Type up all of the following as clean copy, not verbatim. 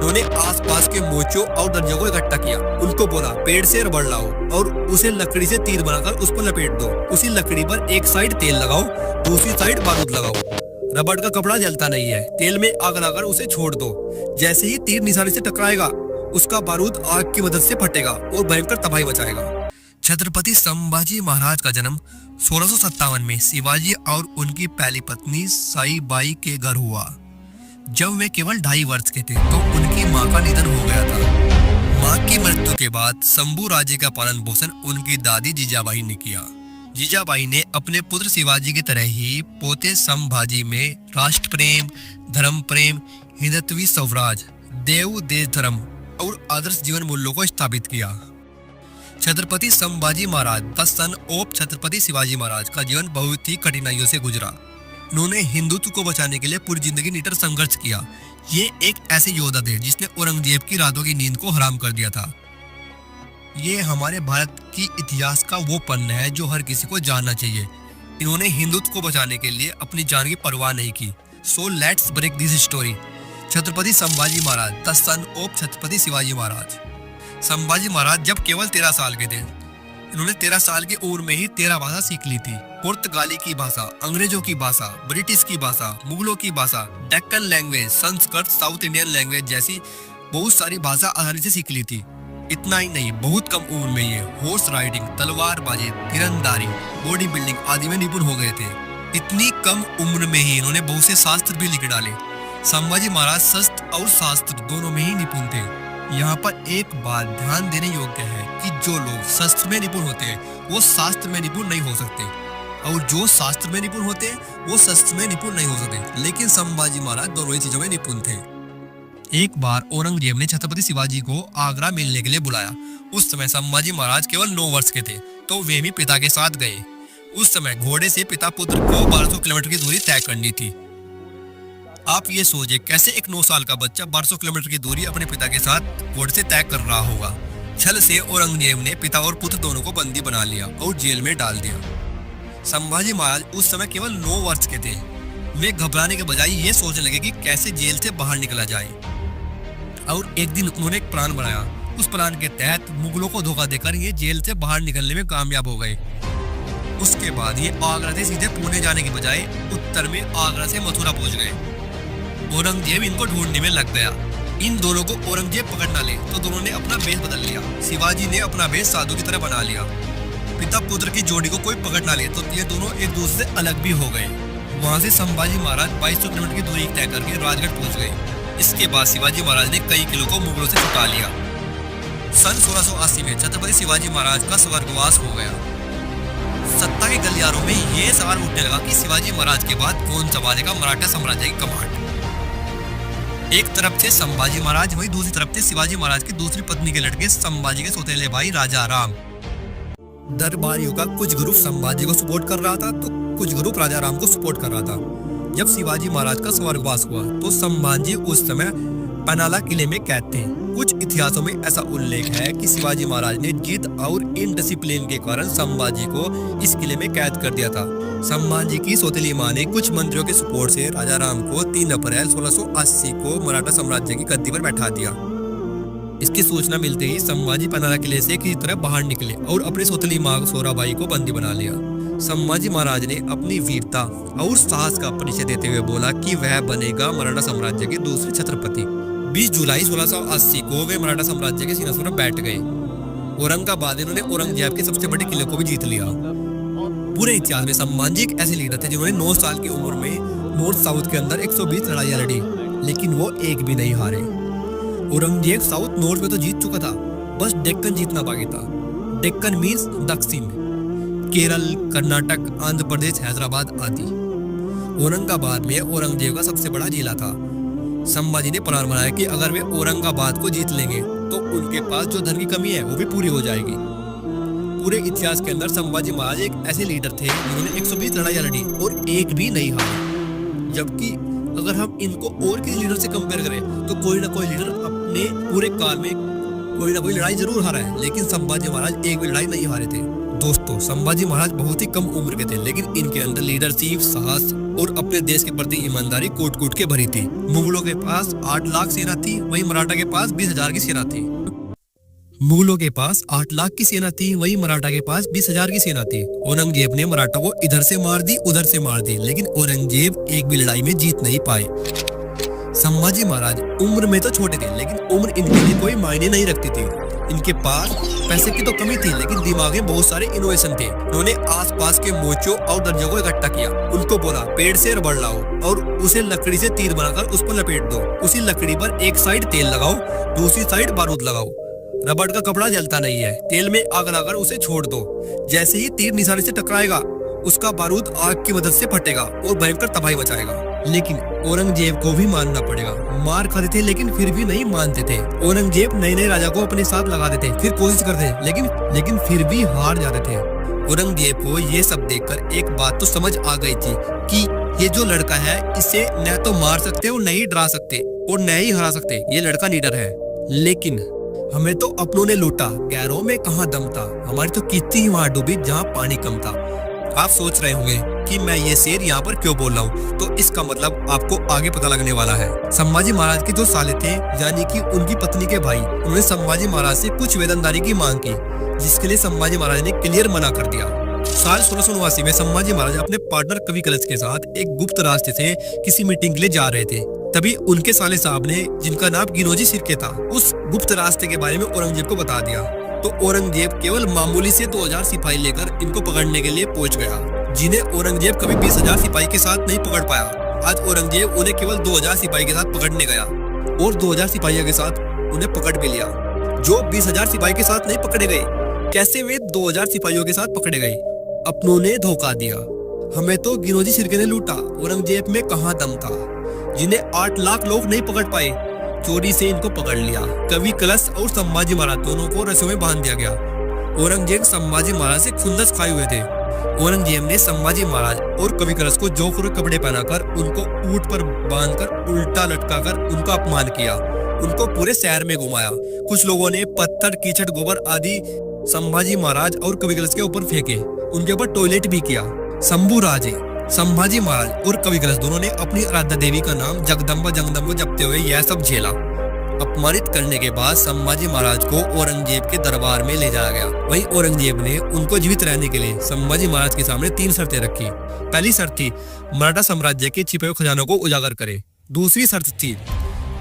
उन्होंने आसपास के मोचों और दर्जों को इकट्ठा किया। उनको बोला, पेड़ से रबड़ लाओ और उसे लकड़ी से तीर बनाकर उस पर लपेट दो। उसी लकड़ी पर एक साइड तेल लगाओ, दूसरी साइड बारूद लगाओ। रबड़ का कपड़ा जलता नहीं है, तेल में आग लगाकर उसे छोड़ दो। जैसे ही तीर निशाने से टकराएगा, उसका बारूद आग की मदद से फटेगा और भयंकर तबाही मचाएगा। छत्रपति संभाजी महाराज का जन्म 1657 में शिवाजी और उनकी पहली पत्नी साईबाई के घर हुआ। जब वे केवल 2.5 वर्ष के थे तो उनकी मां का निधन हो गया था। मां की मृत्यु के बाद शंभू राज्य का पालन पोषण उनकी दादी जीजाबाई ने किया। जीजाबाई ने अपने पुत्र शिवाजी की तरह ही पोते संभाजी में राष्ट्र प्रेम, धर्म प्रेम, हिंदुत्वी स्वराज, देव देश धर्म और आदर्श जीवन मूल्यों को स्थापित किया। Chhatrapati Sambhaji Maharaj the son of Chhatrapati Shivaji Maharaj का जीवन बहुत ही कठिनाइयों से गुजरा। उन्होंने हिंदुत्व को बचाने के लिए पूरी जिंदगी निडर संघर्ष किया। ये एक ऐसे योद्धा थे जिसने औरंगजेब की रातों की नींद को हराम कर दिया था। ये हमारे भारत की इतिहास का वो पन्ना है जो हर किसी को जानना चाहिए। इन्होंने हिंदुत्व को बचाने के लिए अपनी जान की परवाह नहीं की। So let's break this story. Chhatrapati Sambhaji Maharaj the son of Chhatrapati Shivaji Maharaj. Sambhaji Maharaj जब केवल 13 साल के थे, इन्होंने 13 साल की उम्र में ही 13 भाषा सीख ली थी। पुर्तगाली की भाषा, अंग्रेजों की भाषा, ब्रिटिश की भाषा, मुगलों की भाषा, Deccan language, Sanskrit, south Indian language जैसी बहुत सारी भाषा आसानी से सीख ली थी। इतना ही नहीं, बहुत कम उम्र में ये हॉर्स राइडिंग, तलवारबाजी, तीरंदाजी, बॉडी बिल्डिंग आदि में निपुण हो गए थे। इतनी कम उम्र में ही इन्होंने बहुत से शास्त्र भी लिख डाले। संभाजी महाराज शस्त्र और शास्त्र दोनों में ही निपुण थे। यहाँ पर एक बात ध्यान देने योग्य है कि जो लोग शस्त्र में निपुण होते हैं वो शास्त्र में निपुण नहीं हो सकते, और जो शास्त्र में निपुण होते हैं वो शस्त्र में निपुण नहीं हो सकते। लेकिन संभाजी महाराज दोनों ही चीजों में निपुण थे। एक बार औरंगजेब ने छत्रपति शिवाजी को आगरा मिलने के लिए बुलाया। उस समय संभाजी महाराज केवल 9 वर्ष के थे, तो वे भी पिता के साथ गए। उस समय घोड़े से पिता पुत्र को 1200 किलोमीटर की दूरी तय करनी थी। आप ये सोचिए कैसे एक 9 साल का बच्चा 1200 किलोमीटर की दूरी अपने पिता के साथ घोड़े से तय कर रहा होगा। छल से औरंगजेब ने पिता और पुत्र दोनों को बंदी बना लिया और जेल में डाल दिया। संभाजी महाराज उस समय केवल 9 वर्ष के थे। वे घबराने के बजाय ये सोचने लगे कि कैसे जेल से बाहर निकला जाए, और एक दिन उन्होंने एक प्लान बनाया। उस प्लान के तहत मुगलों को धोखा देकर ये जेल से बाहर निकलने में कामयाब हो गए। उसके बाद ये आगरा से सीधे पुणे जाने के बजाय उत्तर में आगरा से मथुरा पहुंच गए। औरंगजेब इनको ढूंढने में लग गया। इन दोनों को औरंगजेब पकड़ ना ले तो दोनों ने अपना भेष बदल लिया। शिवाजी ने अपना भेष साधु की तरह बना लिया। पिता पुत्र की जोड़ी को कोई पकड़ ना ले तो ये दोनों एक दूसरे से अलग भी हो गए। वहां से संभाजी महाराज 2200 किलोमीटर की दूरी तय करके राजगढ़ पहुंच गए। इसके बाद शिवाजी महाराज ने कई किलो को मुगलों से छुटा लिया। सन 1680 में छत्रपति शिवाजी महाराज का स्वर्गवास हो गया। सत्ता के गलियारों में ये सवाल उठने लगा कि शिवाजी महाराज के बाद कौन संभालेगा मराठा साम्राज्य की कमांड। एक तरफ थे संभाजी महाराज, वहीं दूसरी तरफ थे शिवाजी महाराज की दूसरी पत्नी के लड़के संभाजी के सौतेले भाई राजा राम। दरबारियों का कुछ ग्रुप संभाजी को सपोर्ट कर रहा था तो कुछ ग्रुप राजा राम को सपोर्ट कर रहा था। जब शिवाजी महाराज का स्वर्गवास हुआ तो संभाजी उस समय पनाला किले में कैद थे। कुछ इतिहासों में ऐसा उल्लेख है कि शिवाजी महाराज ने जिद और इनडिसिप्लिन के कारण संभाजी को इस किले में कैद कर दिया था। संभाजी की सौतेली मां ने कुछ मंत्रियों के सपोर्ट से राजा राम को 3 अप्रैल 1680 को मराठा साम्राज्य की गद्दी पर बैठा दिया। इसकी सूचना मिलते ही संभाजी पनाला किले से किसी तरह बाहर निकले और अपनी सौतेली मां सोराबाई को बंदी बना लिया। संभाजी महाराज ने अपनी वीरता और साहस का परिचय देते हुए बोला कि वह बनेगा मराठा साम्राज्य के दूसरे छत्रपति। 20 जुलाई 1680 को वे मराठा साम्राज्य के सिंहासन पर बैठ गए। औरंगाबाद इन्होंने औरंगजेब के सबसे बड़े किले को भी जीत लिया। पूरे इतिहास में संभाजी एक ऐसे लीडर थे जिन्होंने 9 साल की उम्र में नॉर्थ साउथ के अंदर 120 लड़ाइयां लड़ी, लेकिन वो एक भी नहीं हारे। औरंगजेब साउथ नॉर्थ में तो जीत चुका था, बस डेक्कन जीतना बाकी था। डेक्कन मीन्स दक्षिण, केरल, कर्नाटक, आंध्र प्रदेश, हैदराबाद आदि। औरंगाबाद में औरंगजेब का सबसे बड़ा जिला था। संभाजी ने प्लान बनाया कि अगर वे औरंगाबाद को जीत लेंगे तो उनके पास जो धन की कमी है वो भी पूरी हो जाएगी। पूरे इतिहास के अंदर संभाजी महाराज एक ऐसे लीडर थे जिन्होंने 120 लड़ाइयां लड़ी और एक भी नहीं हारी। जबकि अगर हम इनको और किसी लीडर से कंपेयर करें तो कोई ना कोई लीडर अपने पूरे काल में कोई ना कोई लड़ाई जरूर हारा है, लेकिन संभाजी महाराज एक भी लड़ाई नहीं हारे थे। दोस्तों, संभाजी महाराज बहुत ही कम उम्र के थे, लेकिन इनके अंदर लीडरशिप, साहस और अपने देश के प्रति ईमानदारी कोट कोट के भरी थी। मुगलों के पास 8 लाख सेना थी, वहीं मराठा के पास 20,000 की सेना थी। मुगलों के पास 8 लाख की सेना थी, वहीं मराठा के पास 20,000 की सेना थी। औरंगजेब ने मराठा को इधर से मार दी, उधर से मार दी, लेकिन औरंगजेब एक भी लड़ाई में जीत नहीं पाए। संभाजी महाराज उम्र में तो छोटे थे, लेकिन उम्र इनके लिए कोई मायने नहीं रखती थी। इनके पास पैसे की तो कमी थी, लेकिन दिमाग में बहुत सारे इनोवेशन थे। उन्होंने आसपास के मोचों और दर्जों को इकट्ठा किया। उनको बोला पेड़ से रबड़ लाओ और उसे लकड़ी से तीर बनाकर उस पर लपेट दो। उसी लकड़ी पर एक साइड तेल लगाओ, दूसरी साइड बारूद लगाओ। रबड़ का कपड़ा जलता नहीं है, तेल में आग लगाकर उसे छोड़ दो। जैसे ही तीर निशाने से टकराएगा, उसका बारूद आग की मदद से फटेगा और भयंकर तबाही मचाएगा। लेकिन औरंगजेब को भी मानना पड़ेगा। मार खाते थे, लेकिन फिर भी नहीं मानते थे। औरंगजेब नए नए राजा को अपने साथ लगा देते, फिर कोशिश करते, लेकिन फिर भी हार जाते थे। औरंगजेब को ये सब देखकर एक बात तो समझ आ गई थी कि ये जो लड़का है, इसे न तो मार सकते और न ही डरा सकते और न ही हरा सकते। ये लड़का लीडर है, लेकिन हमें तो अपनों ने लूटा, गैरों में कहाँ दम था। हमारी तो कितनी ही वहां डूबी जहाँ पानी कम था। आप सोच रहे होंगे कि मैं ये शेर यहाँ पर क्यों बोल रहा हूँ, तो इसका मतलब आपको आगे पता लगने वाला है। संभाजी महाराज के जो साले थे, यानी कि उनकी पत्नी के भाई, उन्होंने संभाजी महाराज से कुछ वेतनदारी की मांग की, जिसके लिए संभाजी महाराज ने क्लियर मना कर दिया। साल 1679 में संभाजी महाराज अपने पार्टनर कवि कलश के साथ एक गुप्त रास्ते से किसी मीटिंग के लिए जा रहे थे। तभी उनके साले साहब ने, जिनका नाम गिनोजी सिरके था, उस गुप्त रास्ते के बारे में औरंगजेब को बता दिया। तो औरंगजेब केवल मामूली से 2000 सिपाही लेकर इनको पकड़ने के लिए पहुंच गया, जिन्हें औरंगजेब कभी 20,000 सिपाही के साथ नहीं पकड़ पाया। आज औरंगजेब उन्हें केवल 2000 सिपाही के साथ पकड़ने गया और 2000 सिपाहियों के साथ उन्हें पकड़ भी लिया। जो 20,000 सिपाही के साथ नहीं पकड़े गए, कैसे वे 2000 सिपाहियों के साथ पकड़े गए? अपनों ने धोखा दिया। हमें तो गिनोजी सिरके ने लूटा, औरंगजेब में कहाँ दम था। जिन्हें 8 लाख लोग नहीं पकड़ पाए, चोरी से इनको पकड़ लिया। कवि कलश और संभाजी महाराज दोनों को रस्सियों में बांध दिया गया। औरंगजेब संभाजी महाराज से खुंदस खाए हुए थे। औरंगजेब ने संभाजी महाराज और कवि कलश को जोकर कपड़े पहनाकर, उनको ऊंट पर बांधकर उल्टा लटकाकर उनका अपमान किया। उनको पूरे शहर में घुमाया। कुछ लोगों ने पत्थर, कीचड़, गोबर आदि संभाजी महाराज और कवि कलश के ऊपर फेंके। उनके ऊपर टॉयलेट भी किया। शंभू राजे, संभाजी महाराज और कवि कलश दोनों ने अपनी आराध्या देवी का नाम जगदम्बा को जपते हुए यह सब झेला। अपमानित करने के बाद संभाजी महाराज को औरंगजेब के दरबार में ले जाया गया। वहीं औरंगजेब ने उनको जीवित रहने के लिए संभाजी महाराज के सामने 3 शर्तें रखी। पहली शर्त थी मराठा साम्राज्य के छिपे हुए खजानों को उजागर करे। दूसरी शर्त थी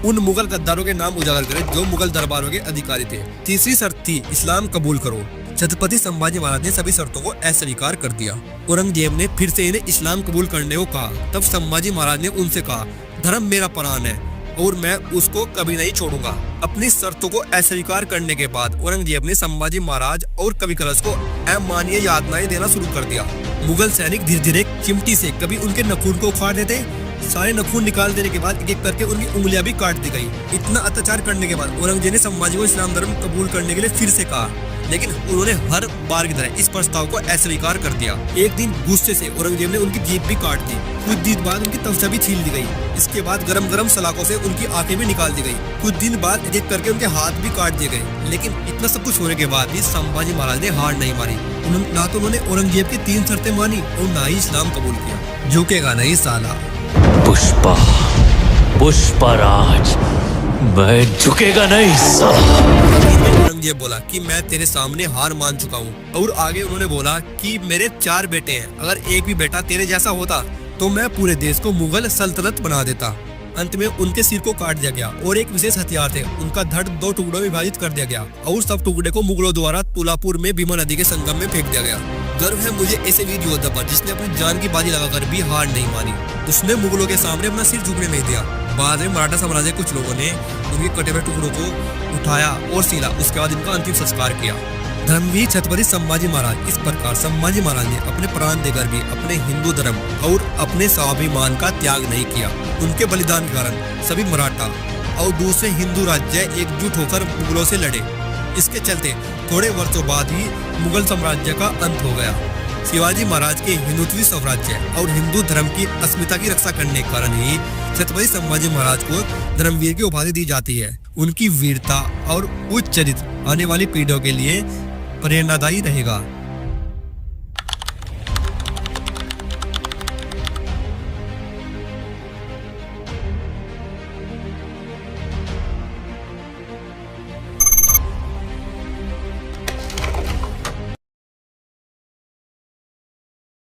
उन मुगल गद्दारों के नाम उजागर करे जो मुगल दरबारों के अधिकारी थे। तीसरी शर्त थी इस्लाम कबूल करो। छत्रपति संभाजी महाराज ने सभी शर्तों को अस्वीकार कर दिया। औरंगजेब ने फिर से इन्हें इस्लाम कबूल करने को कहा। तब संभाजी महाराज ने उनसे कहा, धर्म मेरा प्राण है और मैं उसको कभी नहीं छोड़ूंगा। अपनी शर्तों को अस्वीकार करने के बाद औरंगजेब ने संभाजी महाराज और कवि कलश को अमानवीय यातनाएं देना शुरू कर दिया। मुगल सैनिक धीरे धीरे चिमटी से कभी उनके नखून को उखाड़ देते। सारे नखून निकाल देने के बाद एक एक करके उनकी उंगलियां भी काट दी गई। इतना अत्याचार करने के बाद औरंगजेब ने संभाजी को इस्लाम धर्म कबूल करने के लिए फिर से कहा, लेकिन उन्होंने हर बार की तरह इस प्रस्ताव को अस्वीकार कर दिया। एक दिन गुस्से से औरंगजेब ने उनकी जीभ भी काट दी। कुछ दिन बाद उनकी त्वचा भी छील दी गई। इसके बाद गरम गरम सलाखों से उनकी आंखें भी निकाल दी गई। कुछ दिन बाद एक एक करके उनके हाथ भी काट दिए गए। लेकिन इतना सब कुछ होने के बाद भी संभाजी महाराज ने हार नहीं मानी। ना तो उन्होंने औरंगजेब की 3 शर्तें मानी और ना ही इस्लाम कबूल किया। झुकेगा नहीं साला। पुष्पा, पुष्पराज, मैं झुकेगा नहीं साला। औरंगजेब बोला कि मैं तेरे सामने हार मान चुका हूँ। और आगे उन्होंने बोला कि मेरे 4 बेटे हैं, अगर एक भी बेटा तेरे जैसा होता तो मैं पूरे देश को मुगल सल्तनत बना देता। अंत में उनके सिर को काट दिया गया और एक विशेष हथियार थे, उनका धड़ 2 टुकड़ों में विभाजित कर दिया गया और सब टुकड़े को मुगलों द्वारा तुलापुर में भीमा नदी के संगम में फेंक दिया गया। गर्व है मुझे ऐसे वीर योद्धा पर जिसने अपनी जान की बाजी लगाकर भी हार नहीं मानी। उसने मुगलों के सामने अपना सिर झुकने नहीं दिया। बाद में मराठा साम्राज्य कुछ लोगों ने उनके कटे हुए टुकड़ों को उठाया और सीला। उसके बाद इनका अंतिम संस्कार किया। धर्मवीर छत्रपति संभाजी महाराज। इस प्रकार संभाजी महाराज ने अपने प्राण देकर भी अपने हिंदू धर्म और अपने स्वाभिमान का त्याग नहीं किया। उनके बलिदान के कारण सभी मराठा और दूसरे हिंदू राज्य एकजुट होकर मुगलों से लड़े। इसके चलते थोड़े वर्षों बाद ही मुगल साम्राज्य का अंत हो गया। शिवाजी महाराज के हिंदुत्व स्वराज्य और हिंदू धर्म की अस्मिता की रक्षा करने के कारण ही छत्रपति संभाजी महाराज को धर्मवीर की उपाधि दी जाती है। उनकी वीरता और उच्च चरित्र आने वाली पीढ़ियों के लिए प्रेरणादायी रहेगा।